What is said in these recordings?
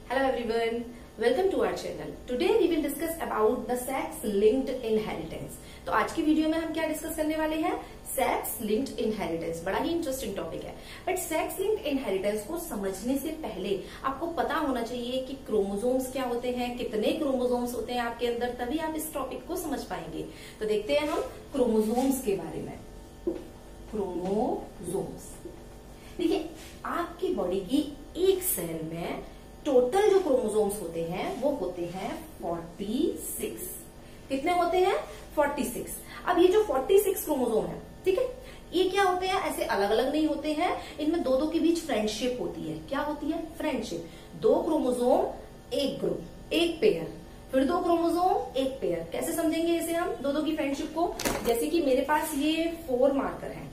Hello everyone, welcome to our channel. Today we will discuss about the sex linked inheritance. तो आज की video में हम क्या डिस्कस करने वाले हैं? Sex linked inheritance. बड़ा ही इंटरेस्टिंग टॉपिक है. बट सेक्स लिंक्ड इनहेरिटेंस को समझने से पहले आपको पता होना चाहिए कि क्रोमोसोम्स क्या होते हैं, कितने क्रोमोसोम्स होते हैं आपके अंदर, तभी आप इस टॉपिक को समझ पाएंगे. तो देखते हैं हम क्रोमोसोम्स के बारे में. क्रोमोसोम्स देखिए, आपकी बॉडी की एक सेल में टोटल जो क्रोमोसोम्स होते हैं वो होते हैं 46. कितने होते हैं? 46. अब ये जो 46 क्रोमोसोम है, ठीक है, ये क्या होते हैं? ऐसे अलग अलग नहीं होते हैं. इनमें दो दो के बीच फ्रेंडशिप होती है. क्या होती है? फ्रेंडशिप. दो क्रोमोसोम एक ग्रुप, एक पेयर, फिर दो क्रोमोसोम एक पेयर. कैसे समझेंगे इसे हम दो दो की फ्रेंडशिप को? जैसे कि मेरे पास ये 4 मार्कर है.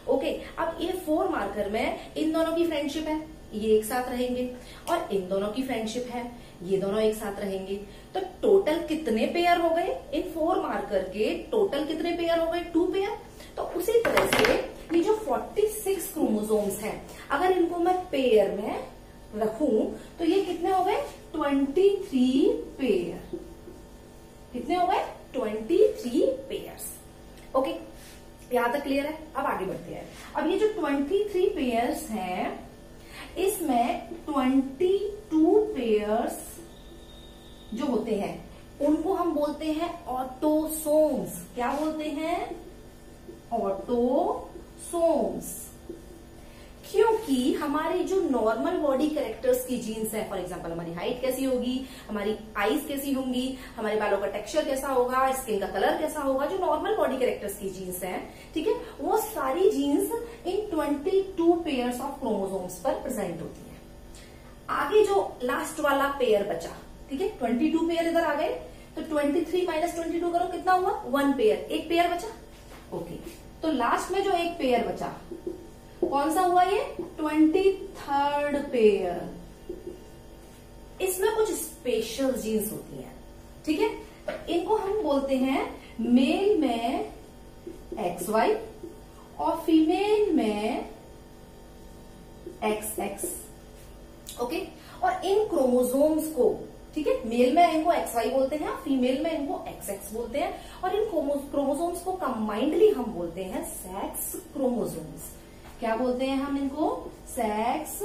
ओके, अब ये 4 मार्कर में इन दोनों की फ्रेंडशिप है, ये एक साथ रहेंगे, और इन दोनों की फ्रेंडशिप है, ये दोनों एक साथ रहेंगे. तो टोटल कितने पेयर हो गए? इन 4 मार्कर के टोटल कितने पेयर हो गए? 2 पेयर. तो उसी तरह से ये जो 46 क्रोमोसोम्स हैं, अगर इनको मैं पेयर में रखूं तो ये कितने हो गए? 23 पेयर. कितने हो गए? 23 पेयर्स. ओके, यहां तक क्लियर है? अब आगे बढ़ते हैं. अब ये जो 23 पेयर्स हैं, इसमें 22 पेयर्स जो होते हैं उनको हम बोलते हैं ऑटोसोम्स. क्या बोलते हैं? ऑटोसोम्स. क्योंकि हमारे जो नॉर्मल बॉडी कैरेक्टर्स की जीन्स है, फॉर एग्जांपल हमारी हाइट कैसी होगी, हमारी आईज कैसी होंगी, हमारे बालों का टेक्सचर कैसा होगा, स्किन का कलर कैसा होगा, जो नॉर्मल बॉडी कैरेक्टर्स की जीन्स हैं, ठीक है, वो सारी जीन्स इन 22 पेयर्स ऑफ क्रोमोसोम्स पर प्रेजेंट होती है. आगे जो लास्ट वाला पेयर बचा, ठीक है, 22 पेयर इधर आ गए, तो 23 माइनस 22 करो, कितना हुआ? 1 पेयर. एक पेयर बचा. ओके, तो लास्ट में जो एक पेयर बचा कौन सा हुआ? ये 23rd पेयर. इसमें कुछ स्पेशल जीन्स होती हैं, ठीक है, इनको हम बोलते हैं मेल में XY और फीमेल में XX. ओके, और इन क्रोमोसोम्स को, ठीक है, मेल में इनको XY बोलते हैं, फीमेल में इनको XX बोलते हैं, और इन क्रोमोसोम्स को कंबाइंडली हम बोलते हैं सेक्स क्रोमोसोम्स. क्या बोलते हैं हम इनको? Sex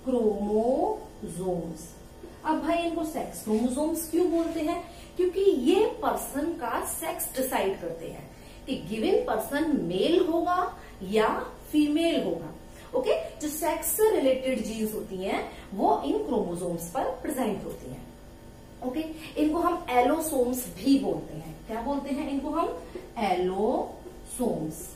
chromosomes. अब भाई इनको सेक्स क्रोमोसोम्स क्यों बोलते हैं? क्योंकि ये पर्सन का सेक्स डिसाइड करते हैं कि गिवन पर्सन मेल होगा या फीमेल होगा. ओके, जो सेक्स से रिलेटेड जीन्स होती हैं वो इन क्रोमोसोम्स पर प्रेजेंट होती हैं. ओके, इनको हम एलोसोम्स भी बोलते हैं. क्या बोलते हैं इनको हम? एलोसोम्स.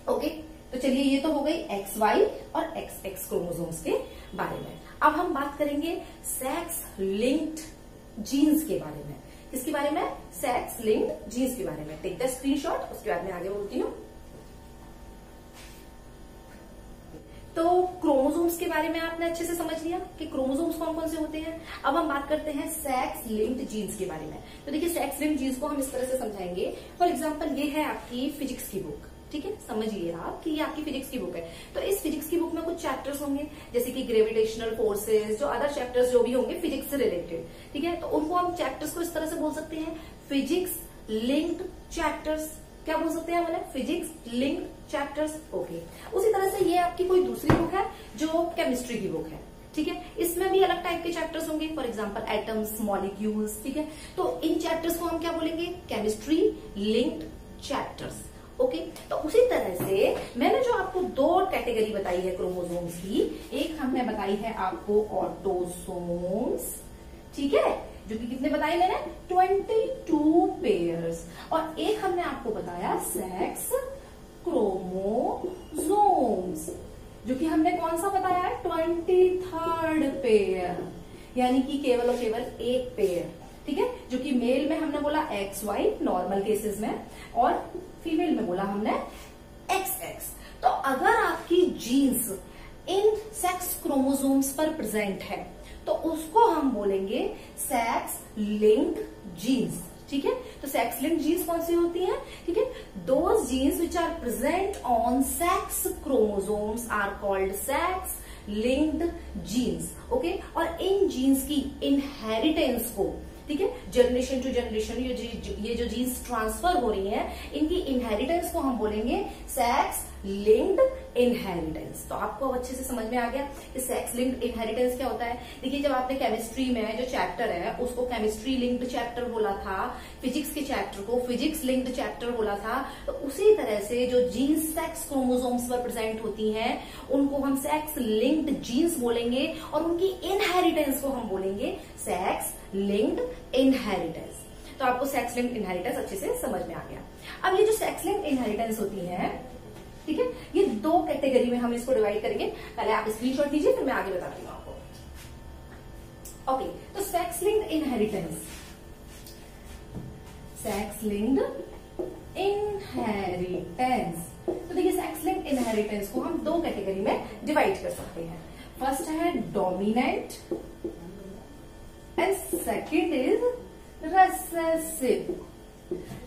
ओके, तो चलिए ये तो हो गई XY और XX क्रोमोसोम्स के बारे में. अब हम बात करेंगे सेक्स लिंक्ड जीन्स के बारे में. किसके बारे में? सेक्स लिंक्ड जीन्स के बारे में. टेक द स्क्रीनशॉट, उसके बाद में आगे बोलती हूँ. तो क्रोमोसोम्स के बारे में आपने अच्छे से समझ लिया कि क्रोमोसोम्स कौन कौन से होते हैं. अब हम बात करते हैं सेक्स लिंक्ड जीन्स के बारे में. तो देखिए, सेक्स लिंक्ड जीन्स को हम इस तरह से समझाएंगे. फॉर एग्जांपल ये है आपकी फिजिक्स की बुक, ठीक है, समझिए आप कि ये आपकी फिजिक्स की बुक है. तो इस फिजिक्स की बुक में कुछ चैप्टर्स होंगे, जैसे कि ग्रेविटेशनल फोर्सेस, जो अदर चैप्टर्स जो भी होंगे फिजिक्स से रिलेटेड, ठीक है, तो उनको हम चैप्टर्स को इस तरह से बोल सकते हैं फिजिक्स लिंक्ड चैप्टर्स. क्या बोल सकते हैं मैंने? Physics linked chapters. ओके, उसी तरह से ये आपकी कोई दूसरी बुक है जो केमिस्ट्री की बुक है, ठीक है, इसमें भी अलग टाइप के चैप्टर्स होंगे, फॉर एग्जांपल एटम्स, मॉलिक्यूल्स, ठीक है. तो इन चैप्टर्स को हम क्या बोलेंगे? Chemistry linked chapters. ओके, तो उसी तरह से मैंने जो आपको 2 कैटेगरी बताई है क्रोमोसोम्स की, एक हमने बताई है आपको ऑटोसोम्स, ठीक है, जो कि कितने बताए मैंने? 22 पेयर्स, और एक हमने आपको बताया सेक्स क्रोमोसोम्स, जो कि हमने कौन सा बताया है? 23rd पेयर, यानी कि केवल और केवल एक पेयर, ठीक है, जो कि मेल में हमने बोला XY नॉर्मल केसेस में, और फीमेल में बोला हमने XX. तो अगर आपकी जीन्स इन सेक्स क्रोमोसोम्स पर प्रेजेंट है तो उसको हम बोलेंगे सेक्स लिंक्ड जीन्स. ठीक है, तो सेक्स लिंक्ड जीन्स कौन सी होती हैं? ठीक है, those genes which are present on sex chromosomes are called sex linked genes. Okay, और इन जीन्स की इनहेरिटेंस को, ठीक है, जनरेशन टू जनरेशन ये जो जीन्स ट्रांसफर हो रही हैं, इनकी इनहेरिटेंस को हम बोलेंगे सेक्स लिंक्ड इनहेरिटेंस। तो आपको अच्छे से समझ में आ गया कि सेक्स लिंक्ड इनहेरिटेंस क्या होता है। देखिए, जब आपने केमिस्ट्री में जो चैप्टर है उसको केमिस्ट्री लिंक्ड चैप्टर बोला था, फिजिक्स के चैप्टर को फिजिक्स लिंक्ड चैप्टर बोला था, तो उसी तरह से जो जीन्स सेक्स क्रोमोसोम्स पर प्रेजेंट होती हैं उनको हम सेक्स लिंक्ड जीन्स बोलेंगे और उनकी इनहेरिटेंस को हम बोलेंगे सेक्स लिंक्ड इनहेरिटेंस। तो आपको सेक्स लिंक्ड इनहेरिटेंस अच्छे से समझ में आ गया। अब ये जो सेक्स लिंक्ड इनहेरिटेंस होती है, ठीक है, ये दो कैटेगरी में हम इसको डिवाइड करेंगे। पहले आप स्क्रीनशॉट लीजिए, फिर मैं आगे बताती हूँ आपको। ओके, तो sex linked inheritance, sex linked inheritance, तो देखिए सेक्स लिंक्ड इनहेरिटेंस को हम दो कैटेगरी में डिवाइड कर सकते हैं। फर्स्ट है dominant and second is recessive.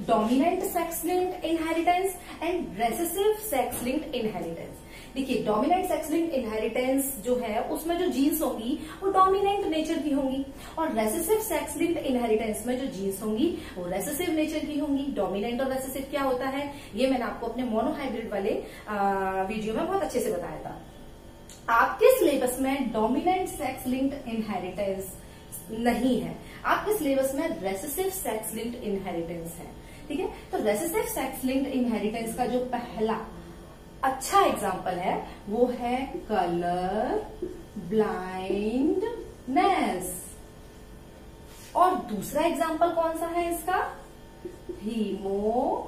Dominant sex linked inheritance and recessive sex linked inheritance. देखिए, डोमिनेंट सेक्स लिंक्ड इनहेरिटेंस जो है उसमें जो जीन्स होंगी वो डोमिनेंट नेचर की होंगी, और रेसेसिव सेक्स लिंक्ड इनहेरिटेंस में जो जीन्स होंगी वो रेसेसिव नेचर की होंगी। डोमिनेंट और रेसेसिव क्या होता है ये मैंने आपको अपने मोनोहाइब्रिड वाले वीडियो में बहुत अच्छे से बताया था। आपके सिलेबस में डोमिनेंट सेक्स लिंक्ड इनहेरिटेंस नहीं है, आपके सिलेबस में रेसेसिव सेक्स लिंक्ड इनहेरिटेंस है। ठीक है, तो रेसेसिव सेक्स लिंक्ड इनहेरिटेंस का जो पहला अच्छा एग्जांपल है वो है कलर ब्लाइंडनेस, और दूसरा एग्जांपल कौन सा है इसका, हीमोफीलिया।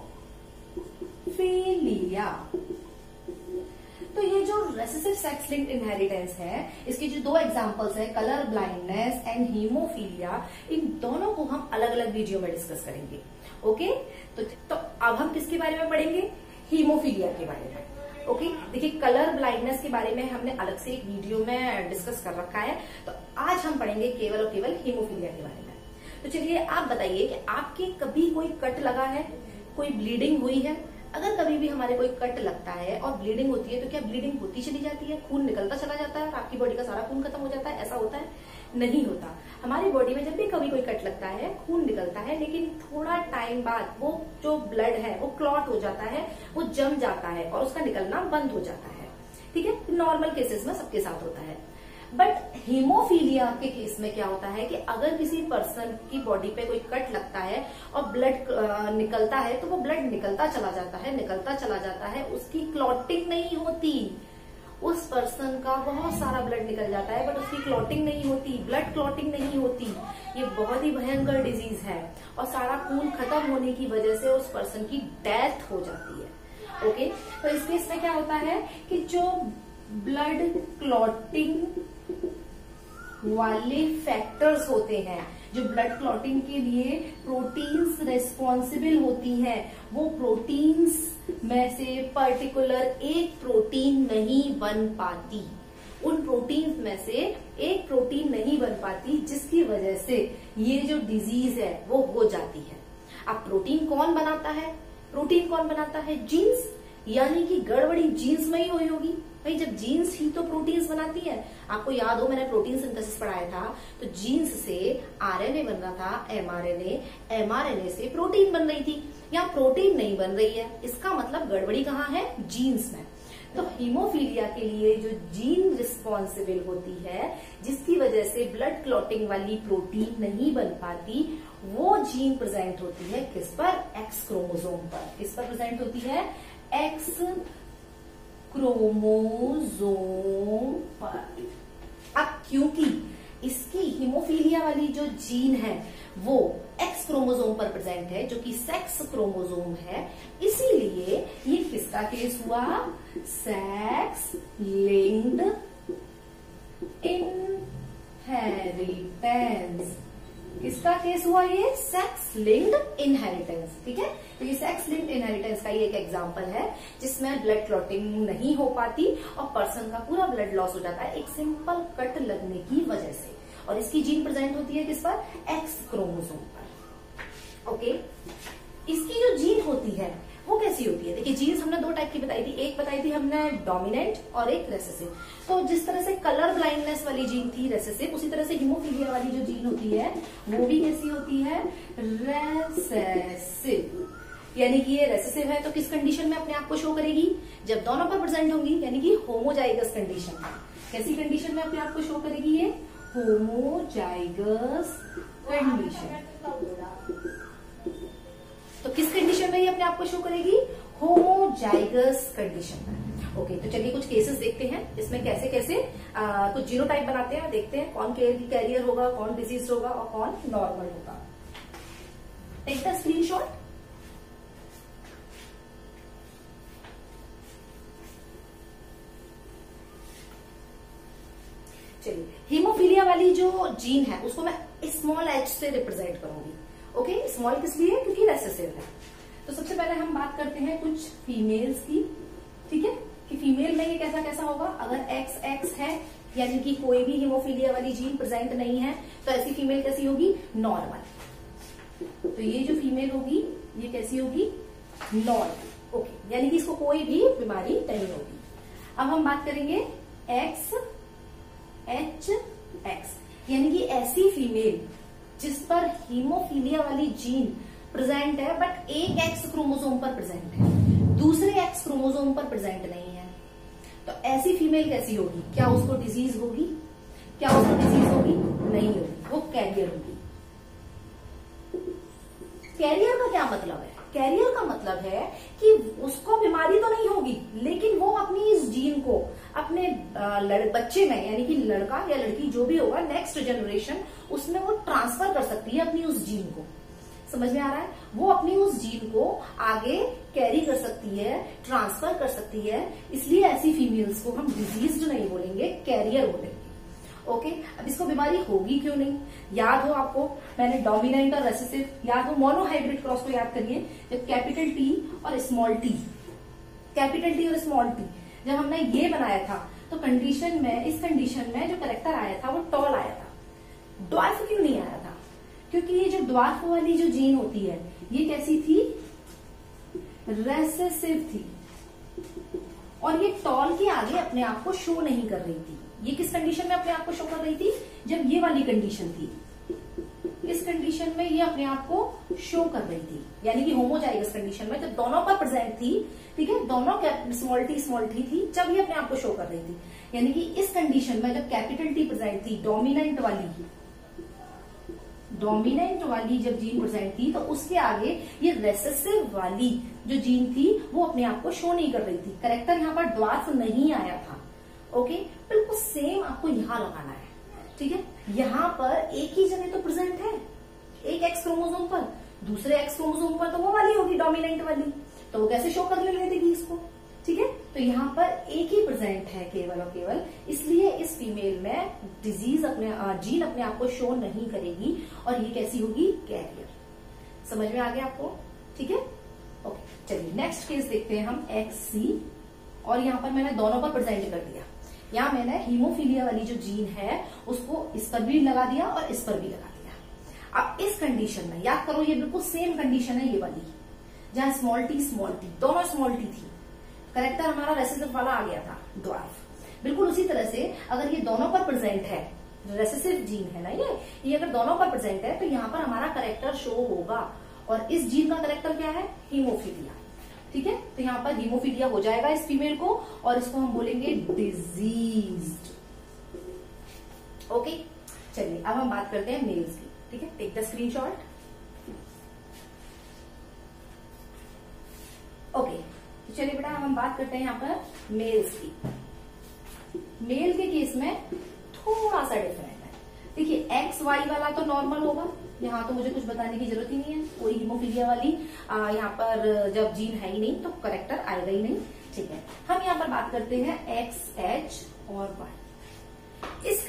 तो ये जो रेसेसिव सेक्स लिंक्ड इनहेरिटेंस है इसके जो दो एग्जांपल्स है कलर ब्लाइंडनेस एंड हीमोफीलिया, इन दोनों को हम अलग अलग वीडियो में डिस्कस करेंगे। ओके, तो अब हम किसके बारे में पढ़ेंगे, हीमोफीलिया के बारे में। ओके, देखिए कलर ब्लाइंडनेस के बारे में हमने अलग से एक वीडियो में डिस्कस कर रखा है, तो आज हम पढ़ेंगे केवल और केवल हीमोफीलिया के बारे में। तो चलिए आप बताइए कि आपके कभी कोई कट लगा है, कोई ब्लीडिंग हुई है। अगर कभी भी हमारे कोई कट लगता है और ब्लीडिंग होती है तो क्या ब्लीडिंग होती चली जाती है, खून निकलता चला जाता है और आपकी बॉडी का सारा खून खत्म हो जाता है, ऐसा होता है? नहीं होता। हमारी बॉडी में जब भी कभी कोई कट लगता है खून निकलता है, लेकिन थोड़ा टाइम बाद वो जो ब्लड है वो क्लॉट हो जाता है, वो जम जाता है और उसका निकलना बंद हो जाता है। ठीक है, नॉर्मल केसेस में सबके साथ होता है। बट हीमोफीलिया के केस में क्या होता है कि अगर किसी पर्सन की बॉडी पे कोई कट लगता है और ब्लड निकलता है तो वो ब्लड निकलता चला जाता है, उसकी क्लॉटिंग नहीं होती। उस पर्सन का बहुत सारा ब्लड निकल जाता है बट उसकी क्लॉटिंग नहीं होती, ब्लड क्लॉटिंग नहीं होती। ये बहुत ही भयंकर डिजीज है और सारा खून खत्म होने की वजह से उस पर्सन की डेथ हो जाती है। ओके, तो इस केस में क्या होता है कि जो ब्लड क्लॉटिंग वाले फैक्टर्स होते हैं, जो ब्लड क्लॉटिंग के लिए प्रोटीन्स रेस्पॉन्सिबल होती हैं, वो प्रोटीन्स में से पर्टिकुलर एक प्रोटीन नहीं बन पाती। उन प्रोटीन्स में से एक प्रोटीन नहीं बन पाती, जिसकी वजह से ये जो डिजीज है वो हो जाती है। अब प्रोटीन कौन बनाता है, जीन्स, यानी कि गड़बड़ी जीन्स में ही हुई होगी। भाई जब जीन्स ही तो प्रोटीन्स बनाती है, आपको याद हो मैंने प्रोटीन सिंथेसिस पढ़ाया था, तो जीन्स से आरएनए बन रहा था, एमआरएनए से प्रोटीन बन रही थी। यहाँ प्रोटीन नहीं बन रही है, इसका मतलब गड़बड़ी कहाँ है, जीन्स में। तो हीमोफीलिया के लिए जो जीन रिस्पॉन्सिबल होती है, जिसकी वजह से ब्लड क्लॉटिंग वाली प्रोटीन नहीं बन पाती, वो जीन प्रेजेंट होती है किस पर, एक्स क्रोमोसोम पर। किस पर प्रेजेंट होती है, एक्स क्रोमोसोम पर। अब क्योंकि इसकी हीमोफीलिया वाली जो जीन है वो एक्स क्रोमोसोम पर प्रेजेंट है, जो कि सेक्स क्रोमोसोम है, इसीलिए ये किसका केस हुआ, सेक्स लिंक्ड इनहेरिटेंस। किसका केस हुआ, ये सेक्स लिंक्ड इनहेरिटेंस। ठीक है, तो ये सेक्स लिंक्ड इनहेरिटेंस का ये एक एग्जांपल है जिसमें ब्लड क्लॉटिंग नहीं हो पाती और पर्सन का पूरा ब्लड लॉस हो जाता है एक सिंपल कट लगने की वजह से, और इसकी जीन प्रेजेंट होती है किस पर, एक्स क्रोमोसोम पर। ओके, इसकी जो जीन होती है वो कैसी कैसी होती है, देखिए जीन्स हमने 2 टाइप की बताई थी, एक बताई थी हमने डोमिनेंट और एक रेसेसिव। तो जिस तरह से कलर ब्लाइंडनेस वाली जीन थी रेसेसिव, उसी तरह से हीमोफीलिया वाली जो जीन होती है वो भी कैसी होती है, रेसेसिव। यानी कि ये रेसेसिव है तो किस कंडीशन में अपने आप को शो करेगी, जब दोनों पर प्रेजेंट होंगी, यानी कि होमोजाइगस कंडीशन में। कैसी कंडीशन में अपने आप को शो करेगी ये, होमोजाइगस कंडीशन। तो किस कंडीशन में ये अपने आप को शो करेगी, होमोजाइगस कंडीशन में। ओके, तो चलिए कुछ केसेस देखते हैं इसमें कैसे कैसे कुछ जीनोटाइप बनाते हैं, देखते हैं कौन कैरियर होगा, कौन डिजीज होगा और कौन नॉर्मल होगा। Take the screenshot. चलिए, हीमोफीलिया वाली जो जीन है उसको मैं स्मॉल h से रिप्रेजेंट करूंगी। ओके, स्मॉल किस लिए, क्योंकि रेसेसिव है। तो सबसे पहले हम बात करते हैं कुछ फीमेल्स की, ठीक है, कि फीमेल में ये कैसा कैसा होगा। अगर XX है यानी कि कोई भी हीमोफीलिया वाली जीन प्रेजेंट नहीं है, तो ऐसी फीमेल कैसी होगी, नॉर्मल। तो ये जो फीमेल होगी ये कैसी होगी, नॉर्मल। ओके, यानी कि इसको कोई भी बीमारी नहीं होगी। अब हम बात करेंगे XHX, यानी कि ऐसी फीमेल जिस पर हीमोफीलिया वाली जीन प्रेजेंट है बट एक X क्रोमोसोम पर प्रेजेंट है, दूसरे X क्रोमोसोम पर प्रेजेंट नहीं है। तो ऐसी फीमेल कैसी होगी, क्या उसको डिजीज होगी, क्या उसको डिजीज होगी, नहीं होगी, वो कैरियर होगी। कैरियर का क्या मतलब है, कैरियर का मतलब है कि उसको बीमारी तो नहीं होगी लेकिन वो अपनी इस जीन को अपने बच्चे में, यानी कि लड़का या लड़की जो भी होगा नेक्स्ट जनरेशन, उसमें वो ट्रांसफर कर सकती है अपनी उस जीन को। समझ में आ रहा है, वो अपनी उस जीन को आगे कैरी कर सकती है, ट्रांसफर कर सकती है। इसलिए ऐसी फीमेल्स को हम डिजीज्ड नहीं बोलेंगे, कैरियर बोलेंगे। ओके, अब इसको बीमारी होगी क्यों नहीं, याद हो आपको, मैंने डोमिनेंट और रेसेसिव, याद हो मोनोहाइब्रिड क्रॉस को याद करिए, जब कैपिटल टी और स्मॉल टी, कैपिटल टी और स्मॉल टी जब हमने ये बनाया था तो कंडीशन में, इस कंडीशन में जो करेक्टर आया था वो टॉल आया था, ड्वार्फ क्यों नहीं आया था, क्योंकि ये जो ड्वार्फ वाली जो जीन होती है ये कैसी थी, रेसेसिव थी, और ये टॉल के आगे अपने आप को शो नहीं कर रही थी। ये किस कंडीशन में अपने आप को शो कर रही थी, जब ये वाली कंडीशन थी, इस कंडीशन में ये अपने आप को शो कर रही थी, यानी कि होमोजाइगस कंडीशन में जब दोनों पर प्रेजेंट थी, ठीक है, दोनों स्मॉल टी थी, जब ये अपने आप को शो कर रही थी। यानी कि इस कंडीशन में जब कैपिटल टी प्रेजेंट थी, डोमिनेंट वाली जब जीन प्रेजेंट थी, तो उसके आगे ये रेसेसिव वाली जो जीन थी वो अपने आप को शो नहीं कर रही थी, करेक्टर यहाँ पर ड्वार्फ नहीं आया था। ओके, बिल्कुल सेम आपको यहां लगाना है, ठीक है। यहां पर एक ही जगह तो प्रेजेंट है, एक X क्रोमोसोम पर, दूसरे X क्रोमोसोम पर तो वो वाली होगी डोमिनेंट वाली, तो वो कैसे शो कर ले देगी इसको, ठीक है। तो यहाँ पर एक ही प्रेजेंट है केवल और केवल, इसलिए इस फीमेल में डिजीज जीन अपने आप को शो नहीं करेगी, और ये कैसी होगी, कैरियर। समझ में आ गया आपको, ठीक है। ओके, चलिए नेक्स्ट केस देखते हैं हम, XC, और यहाँ पर मैंने दोनों पर प्रेजेंट कर दिया। यहाँ मैंने हीमोफीलिया वाली जो जीन है उसको इस पर भी लगा दिया और इस पर भी लगा दिया। अब इस कंडीशन में याद करो, ये बिल्कुल सेम कंडीशन है ये वाली, जहां स्मॉल टी दोनों स्मॉल टी थी, करेक्टर हमारा रेसेसिव वाला आ गया था, ड्वार्फ। बिल्कुल उसी तरह से अगर ये दोनों पर प्रेजेंट है, रेसेसिव जीन है ना ये अगर दोनों पर प्रेजेंट है तो यहाँ पर हमारा करेक्टर शो होगा, और इस जीन का करेक्टर क्या है, हीमोफीलिया, ठीक है। तो यहाँ पर हीमोफीलिया हो जाएगा इस फीमेल को, और इसको हम बोलेंगे डिजीज्ड। ओके, चलिए अब हम बात करते हैं मेल्स की, ठीक है। Take the screenshot. ओके, तो चलिए बेटा हम बात करते हैं यहाँ पर मेल्स की। मेल के केस में थोड़ा सा डिफरेंट है। देखिए XY वाला तो नॉर्मल होगा, यहाँ तो मुझे कुछ बताने की जरूरत ही नहीं है, कोई हीमोफीलिया वाली यहाँ पर जब जीन है ही नहीं तो करेक्टर आएगा ही नहीं, ठीक है। हम यहाँ पर बात करते हैं XH और Y। इस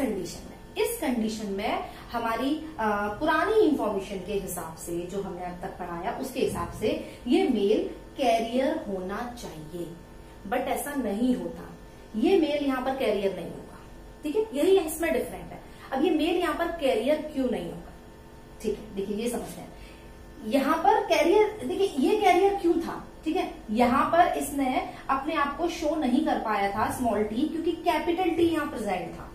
कंडीशन में हमारी पुरानी इंफॉर्मेशन के हिसाब से, जो हमने अब तक पढ़ाया उसके हिसाब से, ये मेल कैरियर होना चाहिए, बट ऐसा नहीं होता। ये मेल यहाँ पर कैरियर नहीं होगा, ठीक है, यही इसमें डिफरेंट है। अब ये मेल यहाँ पर कैरियर क्यों नहीं होगा, ठीक है, देखिए ये समझते हैं। यहाँ पर कैरियर, देखिए ये कैरियर क्यों था, ठीक है, यहाँ पर इसने अपने आप को शो नहीं कर पाया था स्मॉल टी, क्योंकि कैपिटल टी यहाँ प्रेजेंट था।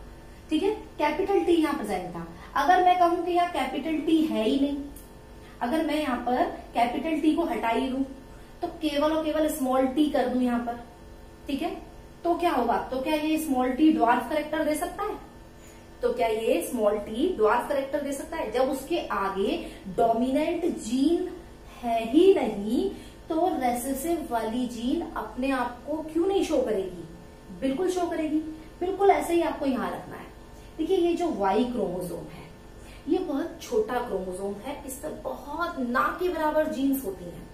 ठीक है, कैपिटल टी यहाँ प्रेजेंट था। अगर मैं कहूं कि यहाँ कैपिटल टी है ही नहीं, अगर मैं यहाँ पर कैपिटल टी को हटा ही दूं, तो केवल और केवल स्मॉल टी कर दूं यहाँ पर, ठीक है, तो क्या होगा? तो क्या ये स्मॉल टी ड्वार्फ कैरेक्टर दे सकता है? तो क्या ये स्मॉल टी ड्वार्फ कैरेक्टर दे सकता है? जब उसके आगे डोमिनेंट जीन है ही नहीं, तो रेसेसिव वाली जीन अपने आप को क्यों नहीं शो करेगी? बिल्कुल शो करेगी। बिल्कुल ऐसे ही आपको यहां रखना है। देखिए, ये जो वाई क्रोमोसोम है, ये बहुत छोटा क्रोमोसोम है, इस पर बहुत ना के बराबर जीन्स होती हैं।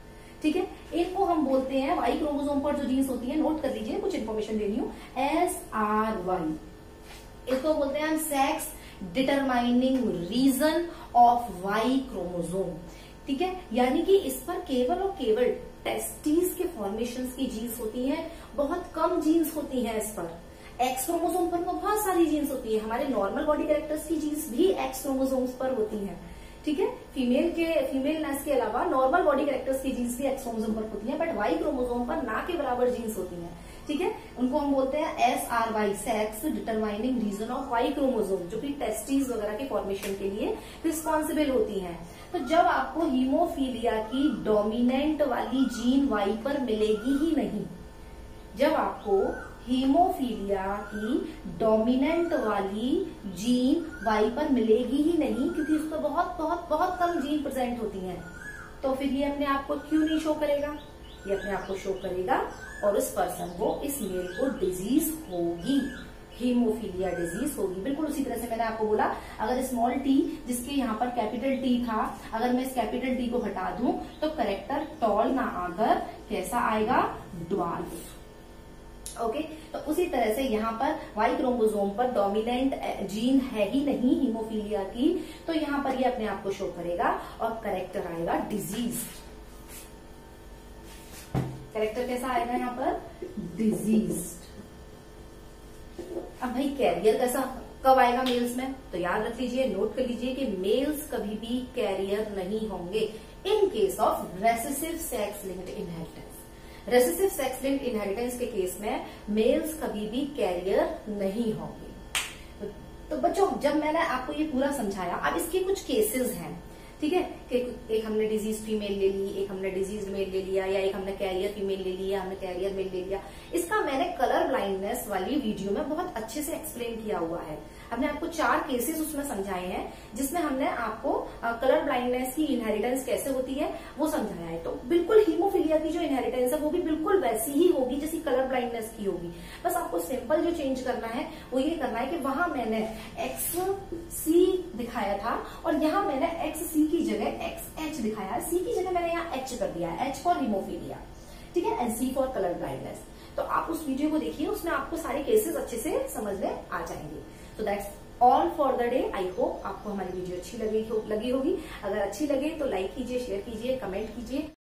ठीक है, इनको हम बोलते हैं, वाई क्रोमोसोम पर जो जीन्स होती है, नोट कर लीजिए, कुछ इंफॉर्मेशन दे रही हूं, SRY। इसको बोलते हैं हम sex determining region of Y chromosome. ठीक है, यानी कि इस पर केवल और केवल टेस्टिस के फॉर्मेशन की जीन्स होती हैं, बहुत कम जीन्स होती हैं इस पर। एक्स क्रोमोसोम पर तो बहुत सारी जीन्स होती है, हमारे नॉर्मल बॉडी कैरेक्टर्स की जीन्स भी एक्स क्रोमोसोम्स पर होती हैं। ठीक है, फीमेलनेस के अलावा नॉर्मल बॉडी कैरेक्टर्स की जीन्स भी एक्स क्रोमोसोम पर होती हैं, बट वाई क्रोमोसोम पर ना के बराबर जीन्स होती हैं। ठीक है, उनको हम बोलते हैं SRY, sex determining region of Y chromosome, जो कि टेस्टिस वगैरह के फॉर्मेशन के लिए रिस्पॉन्सिबल होती हैं। तो जब आपको हीमोफीलिया की डोमिनेंट वाली जीन वाई पर मिलेगी ही नहीं, जब आपको हीमोफीलिया की डोमिनेंट वाली जीन वाई पर मिलेगी ही नहीं, क्योंकि उस पर बहुत बहुत बहुत कम जीन प्रेजेंट होती हैं, तो फिर ये अपने आप को क्यों नहीं शो करेगा? ये अपने आप को शो करेगा और उस पर्सन को, इस मेल को डिजीज होगी, हीमोफीलिया डिजीज होगी। बिल्कुल उसी तरह से मैंने आपको बोला, अगर स्मॉल टी जिसके यहाँ पर कैपिटल टी था, अगर मैं इस कैपिटल टी को हटा दूं, तो करेक्टर टॉल ना आकर कैसा आएगा? ड्वार्फ। ओके, तो उसी तरह से यहाँ पर वाई क्रोमोसोम पर डोमिनेंट जीन है ही नहीं हीमोफीलिया की, तो यहाँ पर ये अपने आप को शो करेगा और करेक्टर आएगा डिजीज। करेक्टर कैसा आएगा यहाँ पर? डिजीज। अब भाई कैरियर कैसा कब आएगा मेल्स में? तो याद रख लीजिए, नोट कर लीजिए कि मेल्स कभी भी कैरियर नहीं होंगे in case of recessive sex linked inheritance. Recessive sex linked inheritance के केस में मेल्स कभी भी कैरियर नहीं होंगे। तो बच्चों, जब मैंने आपको ये पूरा समझाया, अब इसके कुछ केसेस हैं। ठीक है, कि एक हमने डिजीज फीमेल ले ली, एक हमने डिजीज मेल ले लिया, या एक हमने कैरियर फीमेल ले लिया, हमने कैरियर मेल ले लिया। इसका मैंने कलर ब्लाइंडनेस वाली वीडियो में बहुत अच्छे से एक्सप्लेन किया हुआ है। हमने आपको 4 केसेस उसमें समझाए हैं, जिसमें हमने आपको कलर ब्लाइंडनेस की इनहेरिटेंस कैसे होती है वो समझाया है। तो बिल्कुल हीमोफीलिया की जो इनहेरिटेंस है वो भी बिल्कुल वैसी ही होगी जैसी कलर ब्लाइंडनेस की होगी। बस आपको सिंपल जो चेंज करना है वो ये करना है कि वहां मैंने XC दिखाया था और यहाँ मैंने XC की जगह XH दिखाया है। C की जगह मैंने यहाँ H कर दिया है, H फॉर हीमोफीलिया, ठीक है, and C for colour blindness. तो आप उस वीडियो को देखिए, उसमें आपको सारे केसेस अच्छे से समझ में आ जाएंगे। तो that's all for the day. I hope आपको हमारी वीडियो अच्छी लगी होगी। अगर अच्छी लगे तो लाइक कीजिए, शेयर कीजिए, कमेंट कीजिए।